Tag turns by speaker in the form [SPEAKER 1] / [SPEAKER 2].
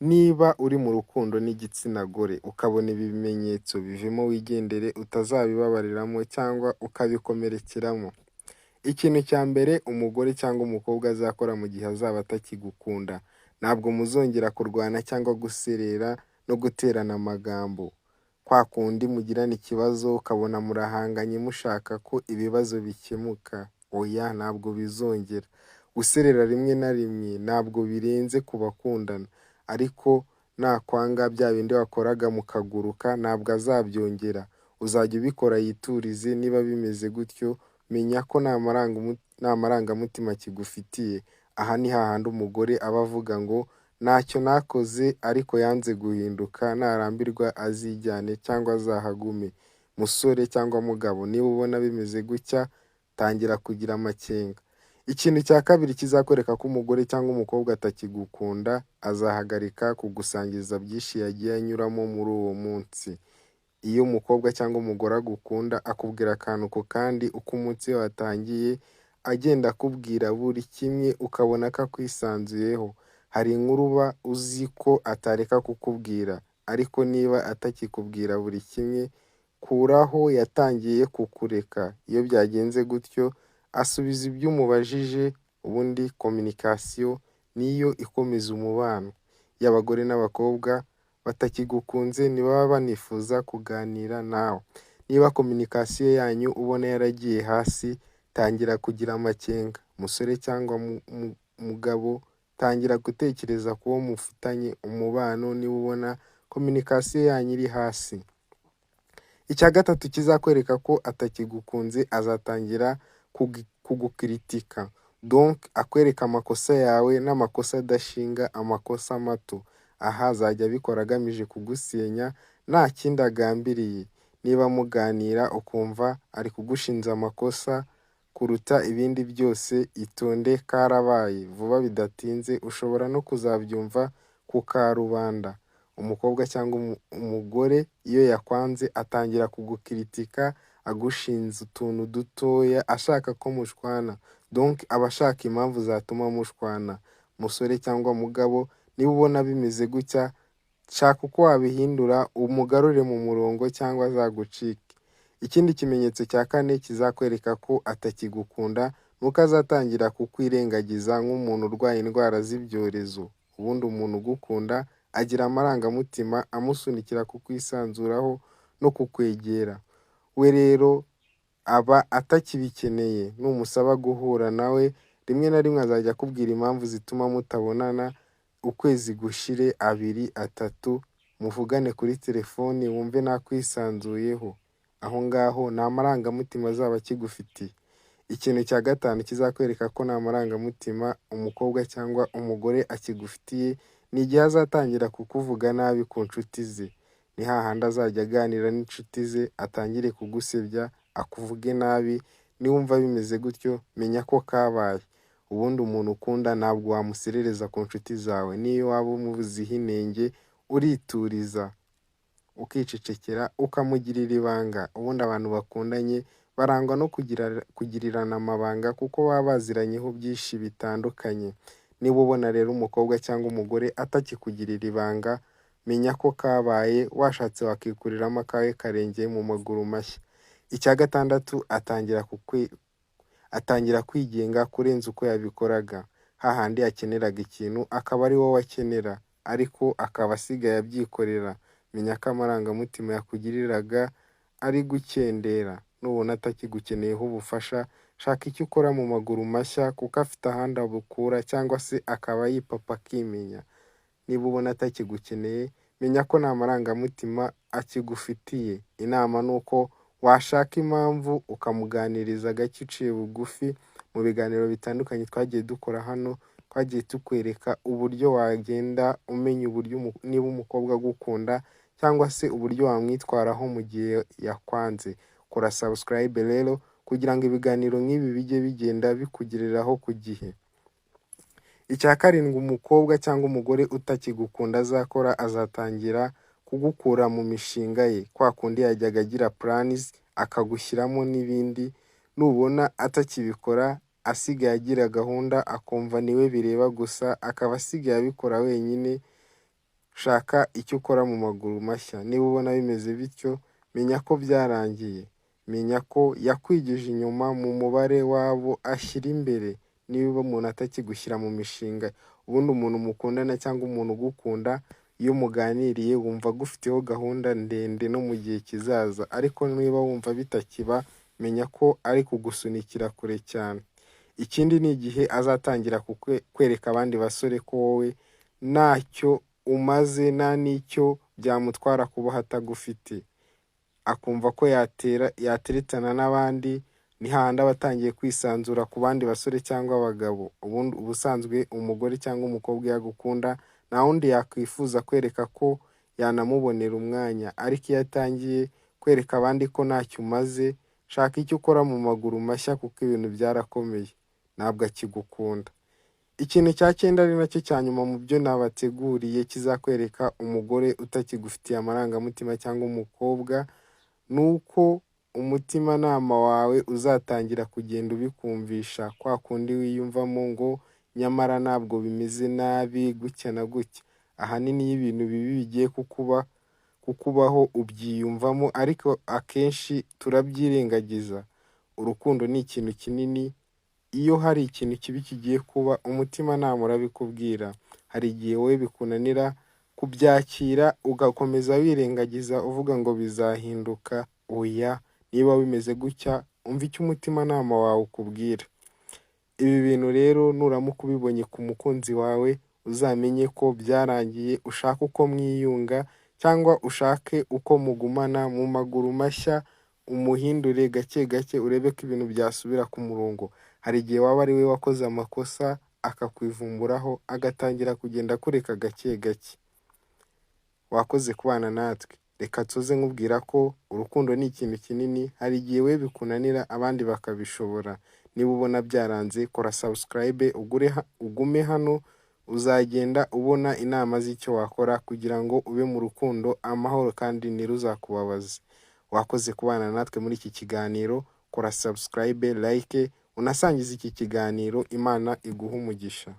[SPEAKER 1] Niba uri mu rukundo n'igitsina gore ukabona ibi bimenyetso bivemo wigendere utazabibabariramo cyangwa ukabikomerekeramo. Ikintu cya mbere umugore cyangwa umukobwa azakora mu gihe azaba atakigukunda, ntabwo muzongera kurwana cyangwa guserera no guterana amagambo. Kwa kundi mugirana ikibazo ukabona murahanganye mushaka ko ibibazo bikemuka, oya ntabwo bizongera. Guserera rimwe na rimwe ntabwo birenze ku bakundana, ariko nakwanga bya bindi wakoraga mukaguruka ntabwo azabyongera. Uzajya ubikora yiturize, niba bimeze gutyo menya ko nta marangamutima kigufitiye. Aha ni hahandi umugore aba avuga ngo ntacyo nakoze ariko yanze guhinduka, narambirwa azijyane cyangwa azahagume. Musore cyangwa mugabo, niba ubona bimeze gutya tangira kugira amakenga. Ikintu cya kabiri kizakwereka ko umugore cyangwa umukobwa atakigukunda, azahagarika kugusangiza byinshi yagiye anyuramo muri uwo munsi. Iyo umukobwa cyangwa umugore agukunda akubwira akantu ku kandi uko umunsi we watangiye, agenda akubwira buri kimwe ukabona ko akwisanzuyeho. Hari inkuru uba uzi ko atareka kukubwira, ariko niba atakikubwira buri kimwe, kuraho yatangiye kukureka. Iyo byagenze gutyo, asubiza ibyo umubajije, ubundi kominikasiyo niyo ikomeza umubano. Iyo abagore n'abakobwa batakigukunze ntibaba banifuza kuganira nawe. Niba kominikasiyo yanyu ubona yaragiye hasi, tangira kugira amakenga. Musore cyangwa mugabo, tangira gutekereza ku wo mufitanye umubano niba ubona kominikasiyo yanyu iri hasi. Icya gatatu kizakwereka ko atakigukunze, azatangira kugukiritika. Donc akwereka amakosa yawe n'amakosa adashinga, amakosa mato. Aha azajya abikora agamije kugusenya nta kindi agambiriye. Niba muganira ukumva ari kugushinja amakosa kuruta ibindi byose, itonde karabaye. Vuba bidatinze ushobora no kuzabyumva ku karubanda. Umukobwa cyangwa umugore iyo yakwanze atangira kugukiritika, agushinza utuntu dutoya ashaka ko mushwana. Donc aba ashaka impamvu zatuma mushwana. Musore cyangwa mugabo, niba ubona bimeze gutya, shaka uko wabihindura umugarure mu murongo cyangwa azagucike. Ikindi kimenyetso cya kane kizakwereka ko atakigukunda, nuko azatangira kukwirengagiza nk'umuntu urwaye indwara z'ibyorezo. Ubundi umuntu ugukunda agira amarangamutima amusunikira kukwisanzuraho no kukwegera. We rero aba atakibikeneye. Numusaba guhura nawe, rimwe na rimwe azajya akubwira impamvu zituma mutabonana, ukwezi gushire, 2, 3, muvugane kuri telefoni wumve nakwisanzuyeho. Aho ngaho nta marangamutima azaba akigufitiye. Ikintu cya gatanu kizakwereka ko nta marangamutima umukobwa cyangwa umugore akigufitiye, ni igihe azatangira kukuvuga nabi ku nshuti ze. Ni hahandi azajya aganira n'inshuti ze, atangire kugusebya, akuvuge nabi. Niwumva bimeze gutyo menya ko kabaye. Ubundi umuntu ukunda ntabwo wamuserereza ku nshuti zawe. Niyo waba umuziho inenge, urituriza ukicecekera ukamugirira ibanga. Ubundi abantu bakundanye barangwa no kugirirana amabanga kuko baba baziranyeho byinshi bitandukanye. Niba ubona rero umukobwa cyangwa umugore atakikugirira ibanga, menya ko kabaye, washatse wakikuriramo akawe karengeye mu maguru mashya. Icya gatandatu, atangira kwigenga kurenza uko yabikoraga. Hahandi yakeneraga ikintu akaba ari wowe akenera, ariko akaba asigaye abyikorera. Menya ko amarangamutima yakugiriraga ari gukendera. Nubona atakigukeneyeho ubufasha, shaka icyo ukora mu maguru mashya kuko afite ahandi abukura, cyangwa se akaba yipapa akimenya. Niba ubona atakigukeneye, menya ko nta marangamutima akigufitiye. Inama ni uko washaka impamvu ukamuganiriza gake uciye bugufi. Mu biganiro bitandukanye twagiye dukora hano, twagiye tukwereka uburyo wagenda umenya uburyo niba umukobwa agukunda, cyangwa se uburyo wamwitwaraho mu gihe yakwanze. Kora subscribe rero kugira ngo ibiganiro nk'ibi bijye bigenda bikugereraho ku gihe. Icya karindwi umukobwa cyangwa umugore utakigukunda azakora, azatangira kugukura mu mishinga ye. Kwa kundi yajyaga agira plans akagushyiramo n'ibindi. Nubona atakibikora, asigaye agira gahunda akumva niwe bireba gusa, akaba asigaye abikora wenyine, shaka icyo ukora mu maguru mashya. Niba ubona bimeze bityo, menya ko byarangiye. Menya ko yakwigije inyuma mu mubare w'abo ashyira imbere. Niba umuntu atakigushyira mu mishinga, ubundi umuntu mukundana cyangwa umuntu ugukunda, iyo muganiriye wumva gufiteho gahunda ndende no mu gihe kizaza, ariko niba wumva bitakiba, menya ko ari kugusunikira kure cyane. Ikindi ni igihe azatangira kwereka abandi basore ko wowe ntacyo umaze, nta n'icyo byamutwara kuba atagufite, akumva ko yateretana n'abandi. Ni hahandi aba atangiye kwisanzura ku bandi basore cyangwa abagabo. Ubundi ubusanzwe umugore cyangwa umukobwa iyo agukunda, nta wundi yakwifuza kwereka ko yanamubonera umwanya, ariko iyo atangiye kwereka abandi ko ntacyo umaze, shaka icyo ukora mu maguru mashya kuko ibintu byarakomeye, ntabwo akigukunda. Ikintu cya 9 ari nacyo cya nyuma mu byo nabateguriye kizakwereka umugore utakigufitiye amarangamutima cyangwa umukobwa, ni uko umutimanama wawe uzatangira kugenda ubikumvisha kwa kundi wiyumvamo ngo nyamara ntabwo bimeze nabi gutya na gutya. Ahanini iyo ibintu bibi bigiye kukubaho ubyiyumvamo, ariko akenshi turabyirengagiza. Urukundo ni ikintu kinini. Iyo hari ikintu kibi kigiye kuba, umutimanama urabikubwira. Hari igihe wowe bikunanira kubyakira, ugakomeza wirengagiza uvuga ngo bizahinduka. Oya, niba bimeze gutya, umva icyo umutimanama wawe ukubwira. Ibi bintu rero nuramuka ubibonye ku mukunzi wawe, uzamenye ko byarangiye. Ushake uko mwiyunga cyangwa ushake uko mugumana mu maguru mashya, umuhindure gake gake, urebe ko ibintu byasubira ku murongo. Hari igihe waba ari we wakoze amakosa akakwivumburaho, agatangira kugenda akureka gake gake. Wakoze kubana natwe. Reka tuze nkubwira ko urukundo ni ikintu kinini. Hari igihe we bikunanira, abandi bakabishobora. Niba ubona byaranze, kora subscribe, ugume hano. Uzagenda ubona inama z'icyo wakora kugira ngo ube mu rukundo amahoro kandi ntiruzakubabaze. Wakoze kubana natwe muri iki kiganiro. Kora subscribe, like, unasangiza iki kiganiro. Imana iguha umugisha.